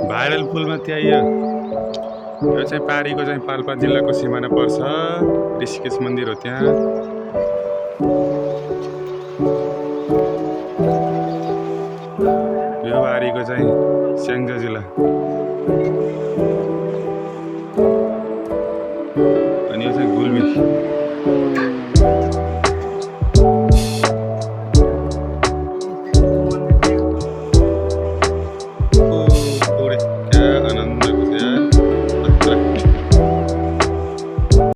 Viral पुलमा त्यहाँ यो चाहिँ पारीको चाहिँ पाल्पा जिल्लाको सिमाना पर्छ। ऋषिकेश मन्दिर हो त्यहाँ। यो बारीको चाहिँ स्याङ्जा जिल्ला।